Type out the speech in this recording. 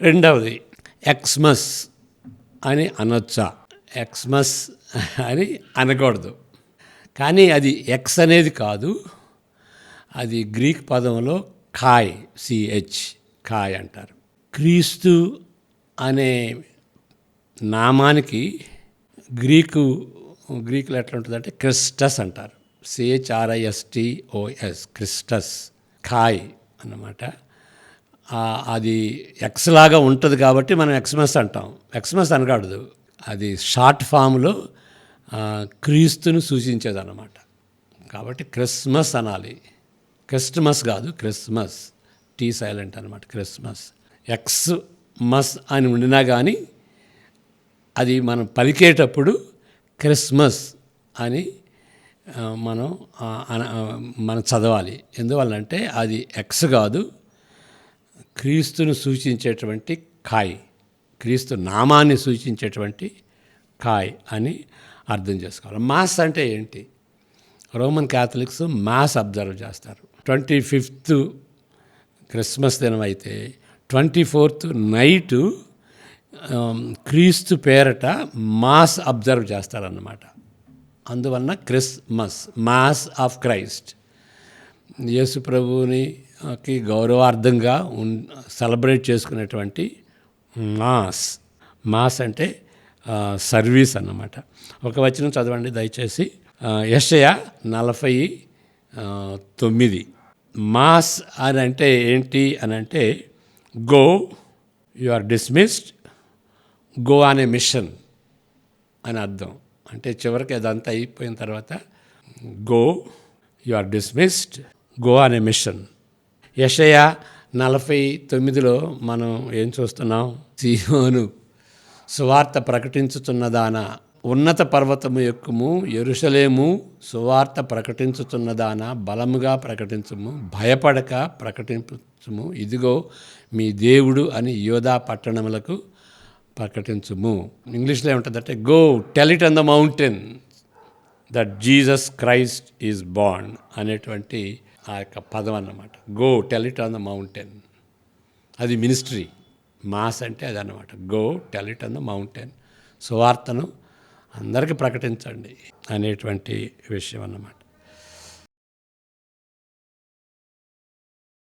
రెండవది ఎక్స్మస్ అని అనొచ్చా? ఎక్స్మస్ అని అనకూడదు. కానీ అది ఎక్స్ అనేది కాదు, అది గ్రీక్ పదంలో కాయ్, సిహెచ్, కాయ్ అంటారు. క్రీస్తు అనే నామానికి గ్రీకులో ఎట్లా ఉంటుందంటే క్రిస్టస్ అంటారు. CHRISTOS, క్రిస్టస్, కాయ్ అన్నమాట. అది ఎక్స్ లాగా ఉంటుంది కాబట్టి మనం ఎక్స్మస్ అంటాం. ఎక్స్మస్ అనకూడదు, అది షార్ట్ ఫామ్లో క్రీస్తును సూచించేది అన్నమాట. కాబట్టి క్రిస్మస్ అనాలి, క్రిస్టమస్ కాదు, క్రిస్మస్, టీ సైలెంట్ అనమాట, క్రిస్మస్. ఎక్స్ మస్ అని ఉండినా కానీ అది మనం పలికేటప్పుడు క్రిస్మస్ అని మనం చదవాలి. ఎందువల్లంటే అది ఎక్స్ కాదు, క్రీస్తును సూచించేటువంటి కాయ్, క్రీస్తు నామాన్ని సూచించేటువంటి కాయ్ అని అర్థం చేసుకోవాలి. మాస్ అంటే ఏంటి? రోమన్ క్యాథలిక్స్ మాస్ అబ్జర్వ్ చేస్తారు. 25th క్రిస్మస్ దినం అయితే 24th నైటు క్రీస్తు పేరట మాస్ అబ్జర్వ్ చేస్తారన్నమాట. అందువలన క్రిస్మస్, మాస్ ఆఫ్ క్రైస్ట్, యేసు ప్రభువునికి గౌరవార్థంగా సెలబ్రేట్ చేసుకునేటువంటి మాస్ అంటే సర్వీస్ అన్నమాట. ఒక వచనం చదవండి దయచేసి. యెషయా 49. మాస్ అని అంటే ఏంటి అని అంటే go, you are dismissed, go అనే మిషన్ అని అర్థం. అంటే చివరికి అదంతా అయిపోయిన తర్వాత go, you are dismissed, go అనే మిషన్. యెషయా 49లో మనం ఏం చూస్తున్నాం? సీయోను సువార్త ప్రకటించుతున్నదానా, ఉన్నత పర్వతము ఎక్కుము, యెరూషలేము సువార్త ప్రకటించుతున్నదానా, బలముగా ప్రకటించుము, భయపడక ప్రకటించుము, ఇదిగో మీ దేవుడు అని యోధా పట్టణములకు ప్రకటించుము. ఇంగ్లీష్లో ఏముంటుందంటే go tell it on the mountain that Jesus Christ is born అనేటువంటి ఆ యొక్క పదం అన్నమాట. Go tell it on the mountain, అది మినిస్ట్రీ. మాస్ అంటే అది అన్నమాట. Go tell it on the mountain, సువార్తను అందరికీ ప్రకటించండి అనేటువంటి విషయం అన్నమాట.